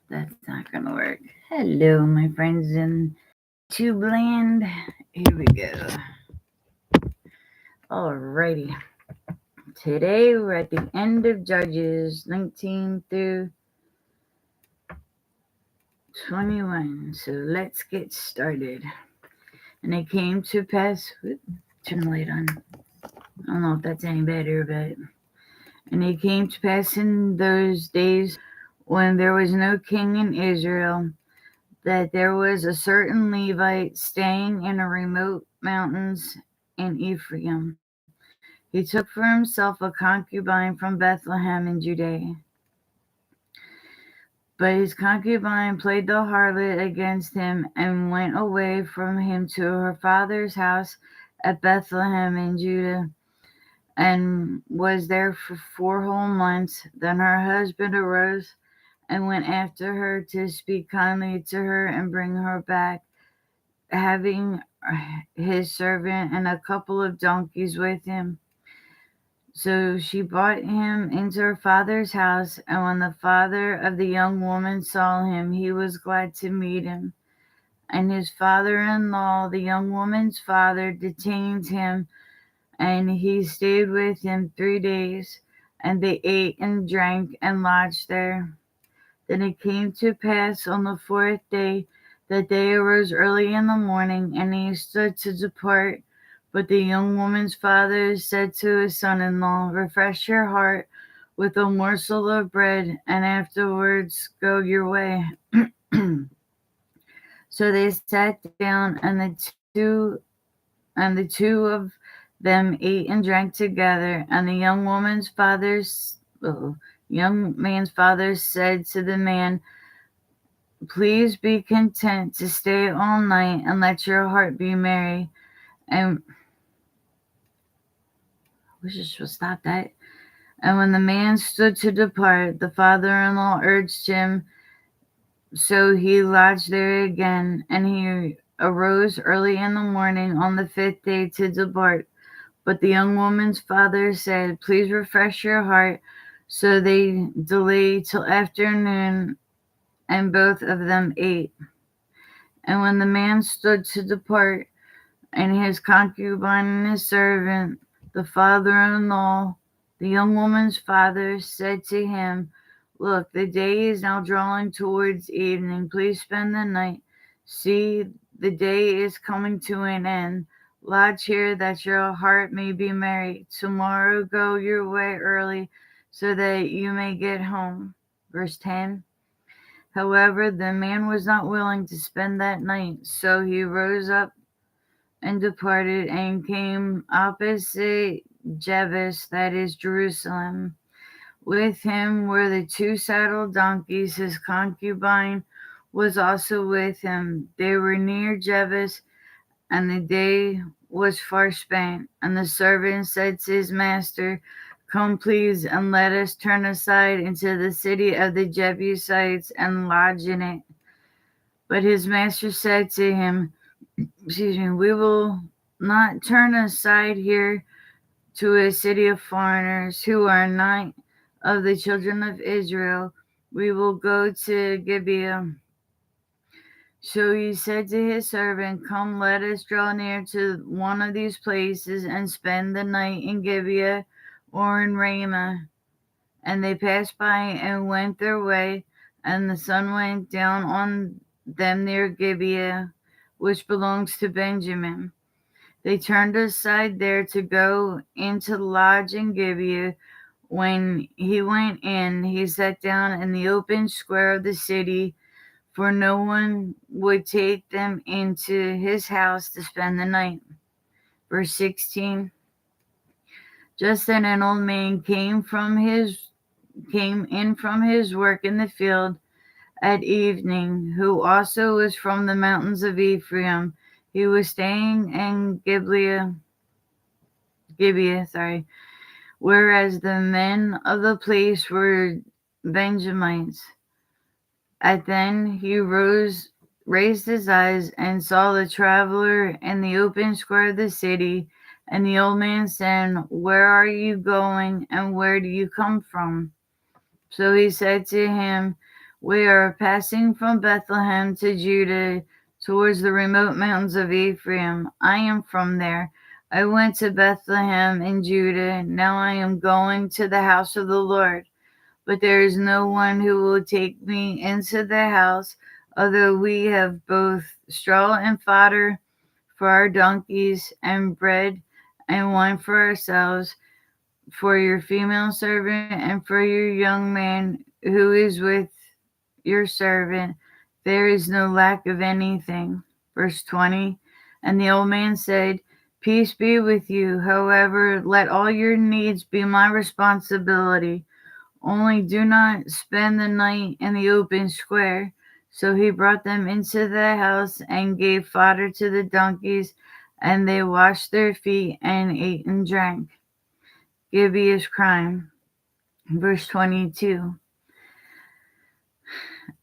That's not gonna work. Hello, my friends in Tube Land. Here we go. Alrighty. Today we're at the end of Judges 19 through 21. So let's get started. And it came to pass. Turn the light on. I don't know if that's any better, but. And it came to pass in those days when there was no king in Israel, that there was a certain Levite staying in a remote mountains in Ephraim. He took for himself a concubine from Bethlehem in Judea. But his concubine played the harlot against him and went away from him to her father's house at Bethlehem in Judah, and was there for 4 whole months. Then her husband arose and went after her to speak kindly to her and bring her back, having his servant and a couple of donkeys with him. So she brought him into her father's house, and when the father of the young woman saw him, he was glad to meet him. And his father-in-law, the young woman's father, detained him, and he stayed with him 3 days, and they ate and drank and lodged there. Then it came to pass on the 4th day that they arose early in the morning, and he stood to depart. But the young woman's father said to his son-in-law, refresh your heart with a morsel of bread, and afterwards go your way. So they sat down, and the two of them ate and drank together. And the young man's father said to the man, please be content to stay all night, and let your heart be merry. And I wish I should stop that. And when the man stood to depart, the father-in-law urged him, so he lodged there again. And he arose early in the morning on the 5th day to depart. But the young woman's father said, please refresh your heart. So they delayed till afternoon, and both of them ate. And when the man stood to depart, and his concubine and his servant, the father-in-law, the young woman's father, said to him, look, the day is now drawing towards evening. Please spend the night. See, the day is coming to an end. Lodge here that your heart may be merry. Tomorrow go your way early, so that you may get home. Verse 10. However, the man was not willing to spend that night, so he rose up and departed, and came opposite Jebus, that is Jerusalem. With him were the 2 saddled donkeys. His concubine was also with him. They were near Jebus, and the day was far spent. And the servant said to his master, come, please, and let us turn aside into the city of the Jebusites and lodge in it. But his master said to him, we will not turn aside here to a city of foreigners who are not of the children of Israel. We will go to Gibeah. So he said to his servant, come, let us draw near to one of these places and spend the night in Gibeah or in Ramah. And they passed by and went their way, and the sun went down on them near Gibeah, which belongs to Benjamin. They turned aside there to go into the lodge in Gibeah. When he went in, he sat down in the open square of the city, for no one would take them into his house to spend the night. Verse 16. Just then an old man came in from his work in the field at evening, who also was from the mountains of Ephraim. He was staying in Gibeah, whereas the men of the place were Benjamites. And then he raised his eyes, and saw the traveler in the open square of the city. And the old man said, where are you going, and where do you come from? So he said to him, We are passing from Bethlehem to Judah towards the remote mountains of Ephraim. I am from there. I went to Bethlehem in Judah. Now I am going to the house of the Lord. But there is no one who will take me into the house, although we have both straw and fodder for our donkeys, and bread and wine for ourselves, for your female servant, and for your young man who is with your servant. There is no lack of anything. Verse 20. And the old man said, Peace be with you. However, let all your needs be my responsibility. Only do not spend the night in the open square. So he brought them into the house and gave fodder to the donkeys, and they washed their feet and ate and drank. Gibeah's crime. Verse 22.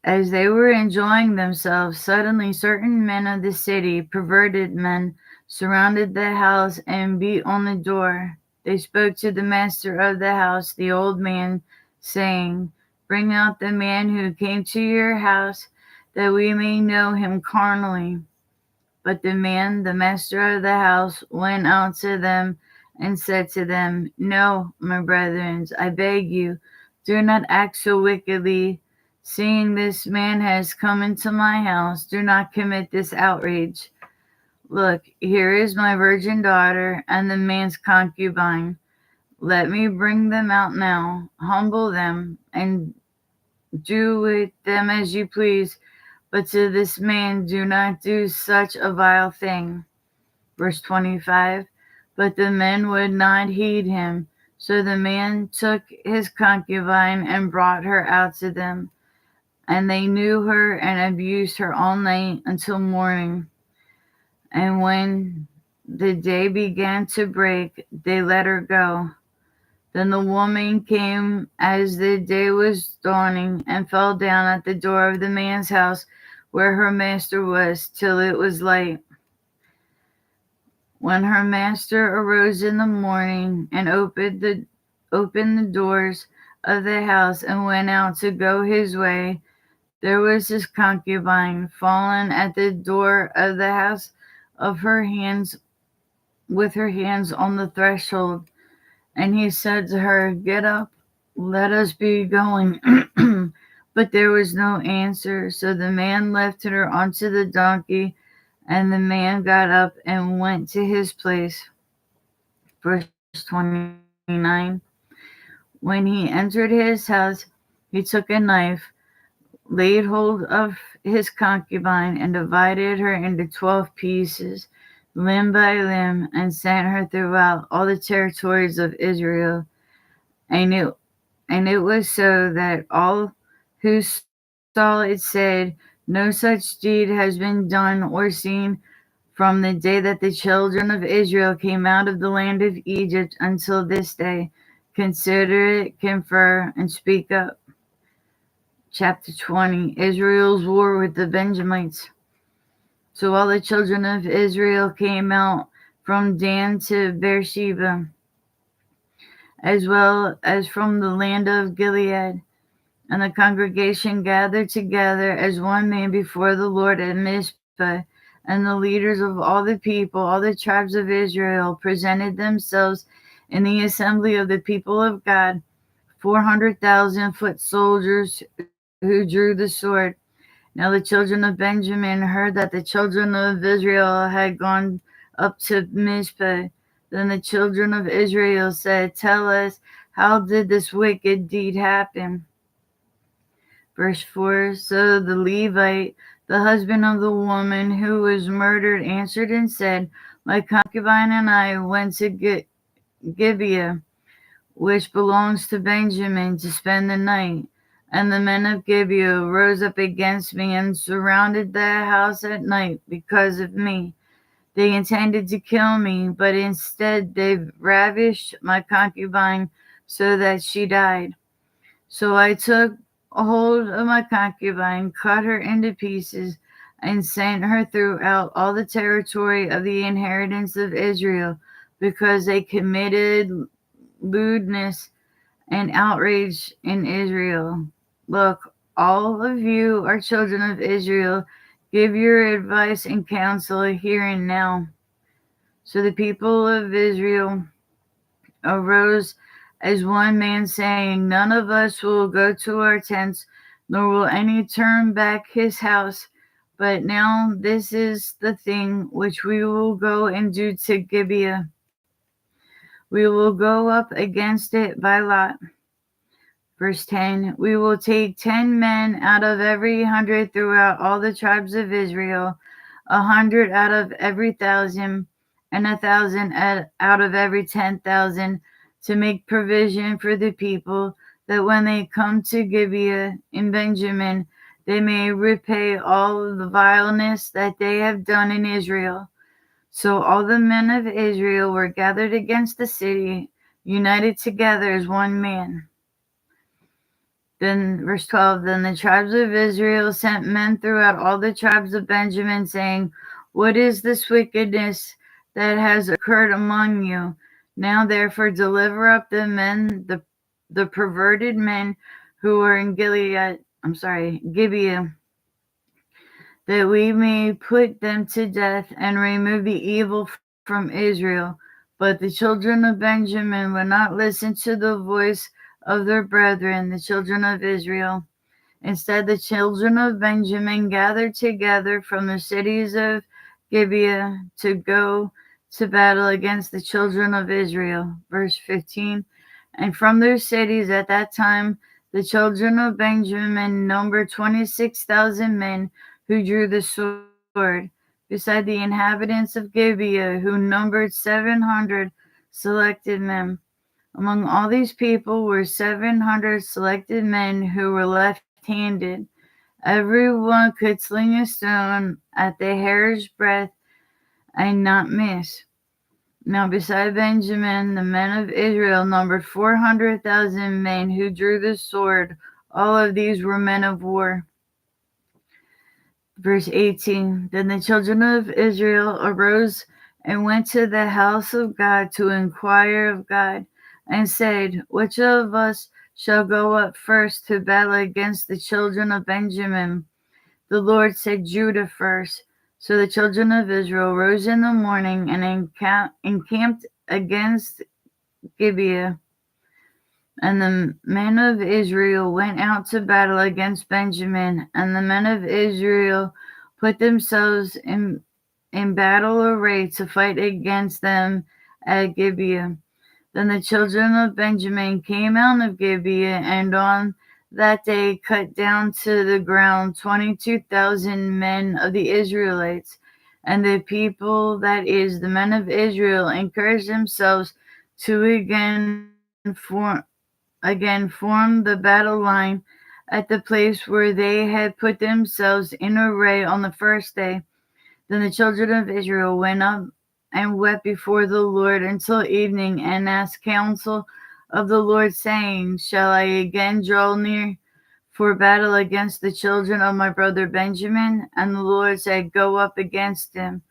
As they were enjoying themselves, suddenly certain men of the city, perverted men, surrounded the house and beat on the door. They spoke to the master of the house, the old man, saying, Bring out the man who came to your house, that we may know him carnally. But the man, the master of the house, went out to them and said to them, No, my brethren, I beg you, do not act so wickedly. Seeing this man has come into my house, do not commit this outrage. Look, here is my virgin daughter and the man's concubine. Let me bring them out now, humble them, and do with them as you please. But to this man do not do such a vile thing. Verse 25. But the men would not heed him. So the man took his concubine and brought her out to them. And they knew her and abused her all night until morning. And when the day began to break, they let her go. Then the woman came as the day was dawning, and fell down at the door of the man's house where her master was, till it was light. When her master arose in the morning and opened the doors of the house and went out to go his way, there was his concubine fallen at the door of the house of her hands, with her hands on the threshold. And he said to her, Get up, let us be going. But there was no answer. So the man lifted her onto the donkey, and the man got up and went to his place. Verse 29. When he entered his house, he took a knife, laid hold of his concubine, and divided her into 12 pieces, limb by limb, and sent her throughout all the territories of Israel. And it was so that all who saw it said, No such deed has been done or seen from the day that the children of Israel came out of the land of Egypt until this day. Consider it, confer, and speak up. Chapter 20. Israel's war with the Benjamites. So all the children of Israel came out from Dan to Beersheba, as well as from the land of Gilead. And the congregation gathered together as one man before the Lord at Mizpah. And the leaders of all the people, all the tribes of Israel, presented themselves in the assembly of the people of God, 400,000 foot soldiers who drew the sword. Now the children of Benjamin heard that the children of Israel had gone up to Mizpah. Then the children of Israel said, Tell us, how did this wicked deed happen? Verse 4. So the Levite, the husband of the woman who was murdered, answered and said, My concubine and I went to Gibeah, which belongs to Benjamin, to spend the night. And the men of Gibeah rose up against me and surrounded the house at night because of me. They intended to kill me, but instead they ravished my concubine so that she died. So I took hold of my concubine, cut her into pieces, and sent her throughout all the territory of the inheritance of Israel, because they committed lewdness and outrage in Israel. Look, all of you are children of Israel. Give your advice and counsel here and now. So the people of Israel arose as one man, saying, None of us will go to our tents, nor will any turn back his house. But now this is the thing which we will go and do to Gibeah. We will go up against it by lot. Verse 10, we will take 10 men out of every 100 throughout all the tribes of Israel, 100 out of every 1,000, and 1,000 out of every 10,000, to make provision for the people, that when they come to Gibeah in Benjamin, they may repay all the vileness that they have done in Israel. So all the men of Israel were gathered against the city, united together as one man. Then, verse 12, then the tribes of Israel sent men throughout all the tribes of Benjamin, saying, What is this wickedness that has occurred among you? Now therefore deliver up the men, the perverted men who are in Gibeah, that we may put them to death and remove the evil from Israel. But the children of Benjamin would not listen to the voice of their brethren, the children of Israel. Instead, the children of Benjamin gathered together from the cities of Gibeah to go to battle against the children of Israel. Verse 15, and from their cities at that time, the children of Benjamin numbered 26,000 men who drew the sword, beside the inhabitants of Gibeah, who numbered 700 selected men. Among all these people were 700 selected men who were left-handed. Every one could sling a stone at the hair's breadth and not miss. Now beside Benjamin, the men of Israel numbered 400,000 men who drew the sword. All of these were men of war. Verse 18, then the children of Israel arose and went to the house of God to inquire of God, and said, Which of us shall go up first to battle against the children of Benjamin? The Lord said, Judah first. So the children of Israel rose in the morning and encamped against Gibeah. And the men of Israel went out to battle against Benjamin, and the men of Israel put themselves in battle array to fight against them at Gibeah. Then the children of Benjamin came out of Gibeah, and on that day cut down to the ground 22,000 men of the Israelites. And the people, that is, the men of Israel, encouraged themselves to again form the battle line at the place where they had put themselves in array on the first day. Then the children of Israel went up and wept before the Lord until evening, and asked counsel of the Lord, saying, Shall I again draw near for battle against the children of my brother Benjamin? And the Lord said, Go up against him.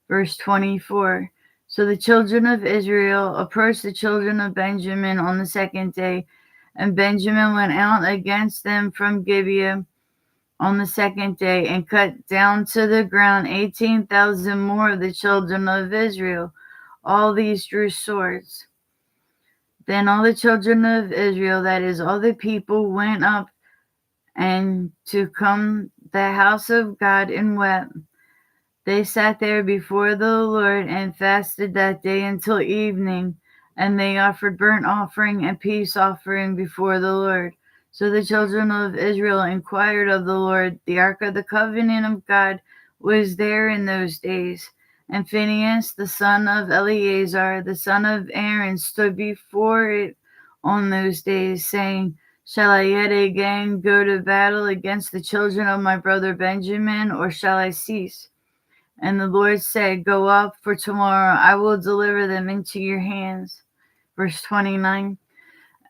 Verse 24. So the children of Israel approached the children of Benjamin on the second day, and Benjamin went out against them from Gibeah on the second day, and cut down to the ground 18,000 more of the children of Israel. All these drew swords. Then all the children of Israel, that is, all the people, went up and to come the house of God and wept. They sat there before the Lord and fasted that day until evening, and they offered burnt offering and peace offering before the Lord. So the children of Israel inquired of the Lord. The ark of the covenant of God was there in those days. And Phinehas, the son of Eleazar, the son of Aaron, stood before it on those days, saying, Shall I yet again go to battle against the children of my brother Benjamin, or shall I cease? And the Lord said, Go up, for tomorrow I will deliver them into your hands. Verse 29.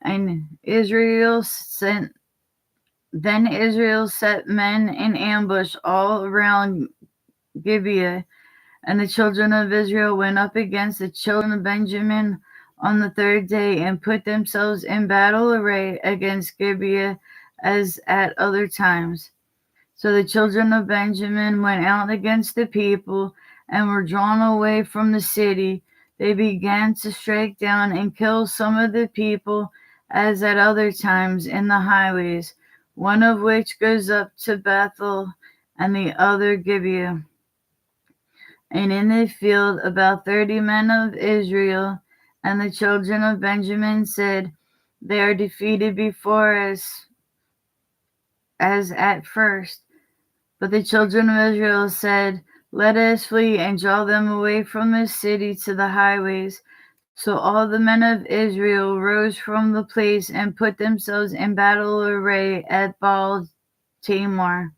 And Israel set men in ambush all around Gibeah, and the children of Israel went up against the children of Benjamin on the third day, and put themselves in battle array against Gibeah as at other times. So the children of Benjamin went out against the people and were drawn away from the city. They began to strike down and kill some of the people, as at other times, in the highways, one of which goes up to Bethel and the other Gibeah. And in the field about 30 men of Israel and the children of Benjamin said, They are defeated before us as at first. But the children of Israel said, Let us flee and draw them away from the city to the highways. So all the men of Israel rose from the place and put themselves in battle array at Baal Tamar.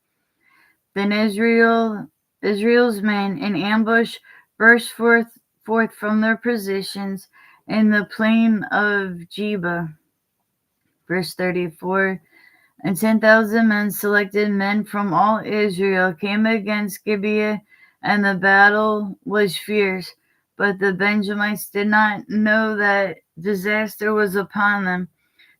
Then Israel's men in ambush burst forth from their positions in the plain of Jeba. Verse 34. And 10,000 men, selected men from all Israel, came against Gibeah, and the battle was fierce. But the Benjamites did not know that disaster was upon them.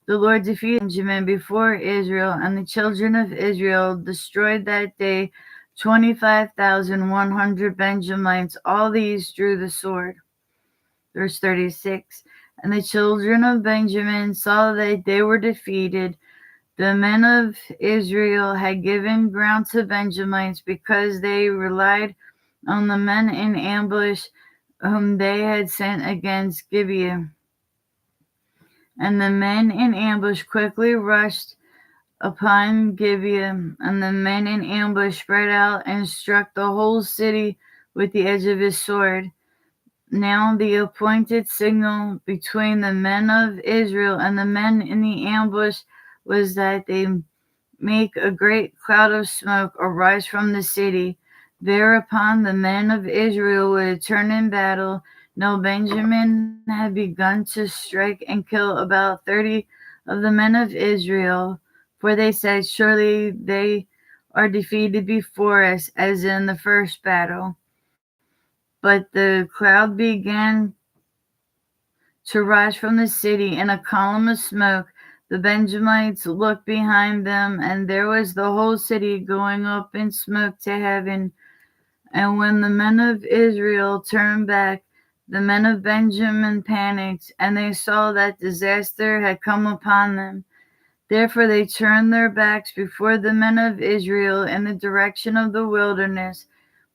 The Lord defeated Benjamin before Israel, and the children of Israel destroyed that day 25,100 Benjamites. All these drew the sword. Verse 36. And the children of Benjamin saw that they were defeated. The men of Israel had given ground to Benjamites because they relied on the men in ambush whom they had sent against Gibeah. And the men in ambush quickly rushed upon Gibeah, and the men in ambush spread out and struck the whole city with the edge of his sword. Now the appointed signal between the men of Israel and the men in the ambush was that they make a great cloud of smoke arise from the city. Thereupon the men of Israel would turn in battle. Now Benjamin had begun to strike and kill about 30 of the men of Israel, for they said, Surely they are defeated before us, as in the first battle. But the cloud began to rise from the city in a column of smoke. The Benjamites looked behind them, and there was the whole city going up in smoke to heaven. And when the men of Israel turned back, the men of Benjamin panicked, and they saw that disaster had come upon them. Therefore they turned their backs before the men of Israel in the direction of the wilderness.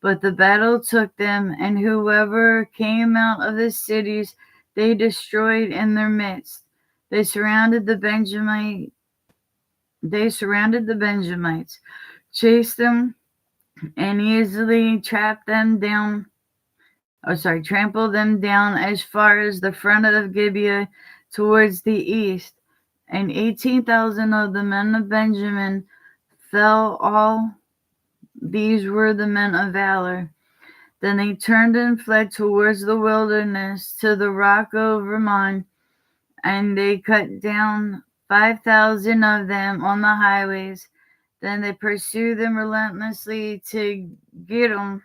But the battle took them, and whoever came out of the cities they destroyed in their midst. They surrounded the Benjamites, chased them, and easily trampled them down as far as the front of Gibeah towards the east. And 18,000 of the men of Benjamin fell. All these were the men of valor. Then they turned and fled towards the wilderness to the rock of Rimmon, and they cut down 5,000 of them on the highways. Then they pursued them relentlessly to Gidom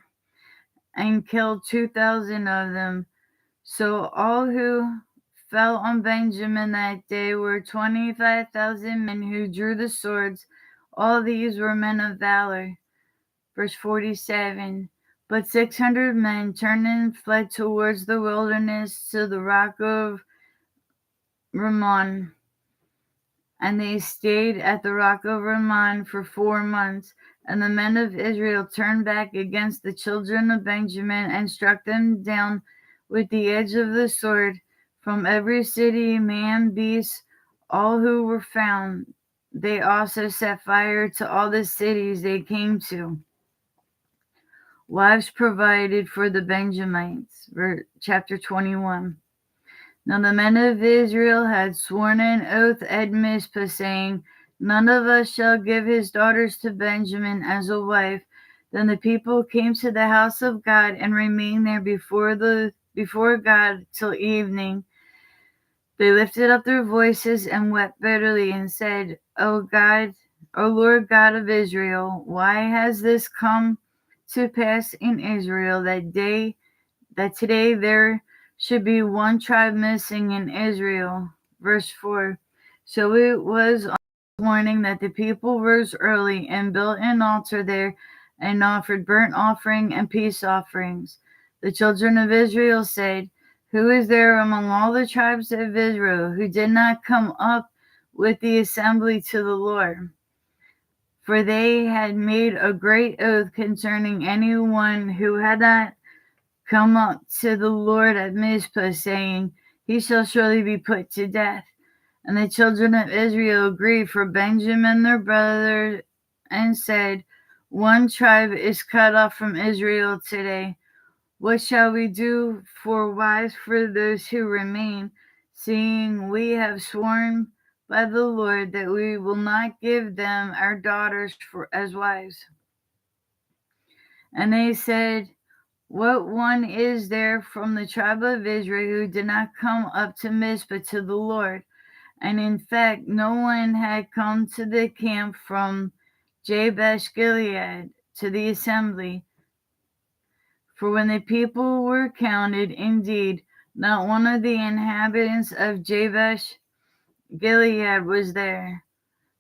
and killed 2,000 of them. So all who fell on Benjamin that day were 25,000 men who drew the swords. All these were men of valor. Verse 47. But 600 men turned and fled towards the wilderness to the rock of Rimmon, and they stayed at the rock of Rimmon for 4 months. And the men of Israel turned back against the children of Benjamin and struck them down with the edge of the sword from every city, man, beast, all who were found. They also set fire to all the cities they came to. Wives provided for the Benjamites. Chapter 21. Now the men of Israel had sworn an oath at Mizpah, saying, None of us shall give his daughters to Benjamin as a wife. Then the people came to the house of God and remained there before God till evening. They lifted up their voices and wept bitterly and said, O God, O Lord God of Israel, why has this come to pass in Israel that today there should be one tribe missing in Israel? Verse 4. So it was morning that the people rose early and built an altar there and offered burnt offering and peace offerings. The children of Israel said, "Who is there among all the tribes of Israel who did not come up with the assembly to the Lord?" For they had made a great oath concerning anyone who had not come up to the Lord at Mizpah, saying, "He shall surely be put to death." And the children of Israel agreed for Benjamin their brother, and said, "One tribe is cut off from Israel today. What shall we do for wives for those who remain, seeing we have sworn by the Lord that we will not give them our daughters as wives?" And they said, "What one is there from the tribe of Israel who did not come up to Mizpah to the Lord?" And in fact, no one had come to the camp from Jabesh Gilead to the assembly. For when the people were counted, indeed, not one of the inhabitants of Jabesh Gilead was there.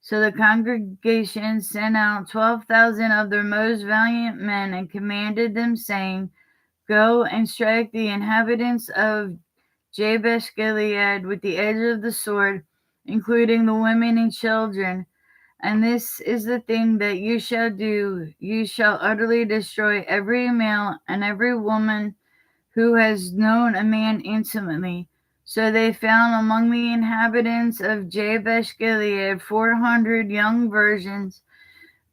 So the congregation sent out 12,000 of their most valiant men and commanded them, saying, "Go and strike the inhabitants of Jabesh Gilead with the edge of the sword, including the women and children. And this is the thing that you shall do: you shall utterly destroy every male and every woman who has known a man intimately." So they found among the inhabitants of Jabesh Gilead 400 young virgins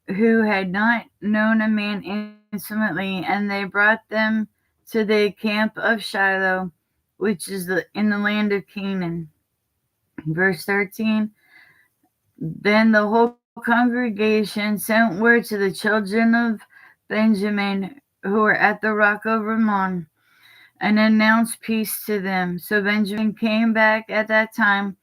who had not known a man intimately, and they brought them to the camp of Shiloh, which is in the land of Canaan. Verse 13. Then the whole congregation sent word to the children of Benjamin who were at the rock of Rimmon, and announced peace to them. So Benjamin came back at that time,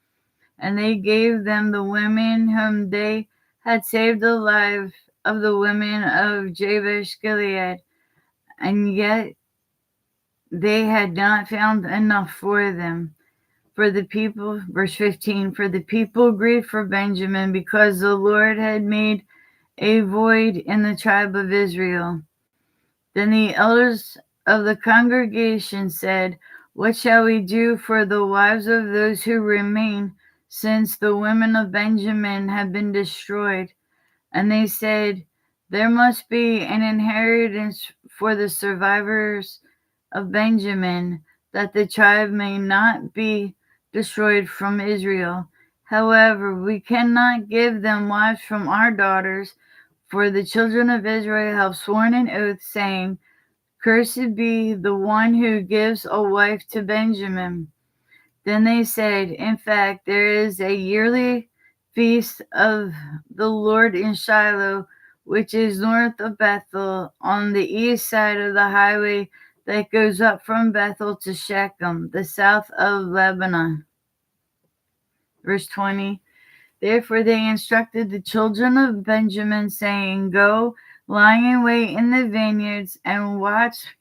and they gave them the women whom they had saved the life of the women of Jabesh Gilead, and yet they had not found enough for them. For the people, verse 15, for the people grieved for Benjamin, because the Lord had made a void in the tribe of Israel. Then the elders of the congregation said, "What shall we do for the wives of those who remain, since the women of Benjamin have been destroyed?" And they said, "There must be an inheritance for the survivors of Benjamin, that the tribe may not be destroyed from Israel. However, we cannot give them wives from our daughters, for the children of Israel have sworn an oath, saying, 'Cursed be the one who gives a wife to Benjamin.'" Then they said, "In fact, there is a yearly feast of the Lord in Shiloh, which is north of Bethel, on the east side of the highway that goes up from Bethel to Shechem, the south of Lebanon." Verse 20. Therefore they instructed the children of Benjamin, saying, "Go, lying in wait in the vineyards, and watch.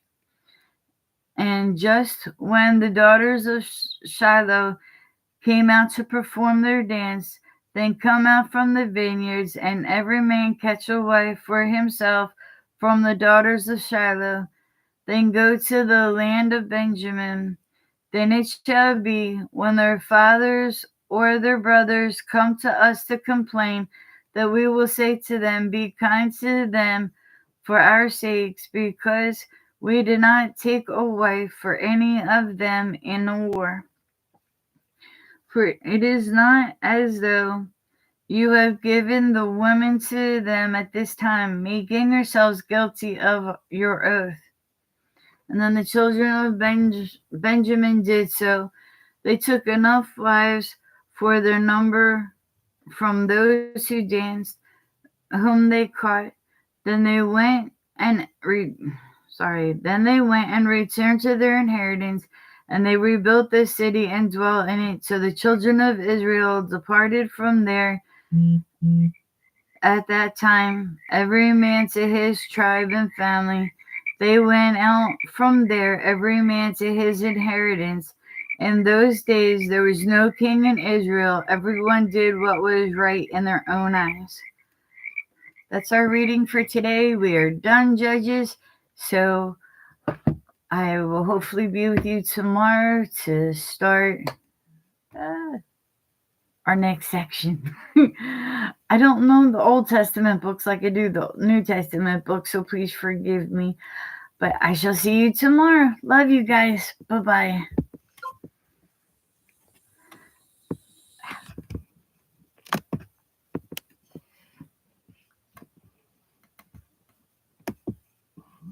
And just when the daughters of Shiloh came out to perform their dance, then come out from the vineyards, and every man catch a wife for himself from the daughters of Shiloh. Then go to the land of Benjamin. Then it shall be, when their fathers or their brothers come to us to complain, that we will say to them, 'Be kind to them for our sakes, because we did not take a wife for any of them in the war.' For it is not as though you have given the women to them at this time, making yourselves guilty of your oath." And then the children of Benjamin did so. They took enough wives for their number from those who danced, whom they caught. Then they went and returned to their inheritance, and they rebuilt the city and dwelt in it. So the children of Israel departed from there at that time, every man to his tribe and family. They went out from there, every man to his inheritance. In those days, there was no king in Israel. Everyone did what was right in their own eyes. That's our reading for today. We are done, Judges. So I will hopefully be with you tomorrow to start our next section. I don't know the Old Testament books like I do the New Testament books, so please forgive me. But I shall see you tomorrow. Love you guys. Bye-bye.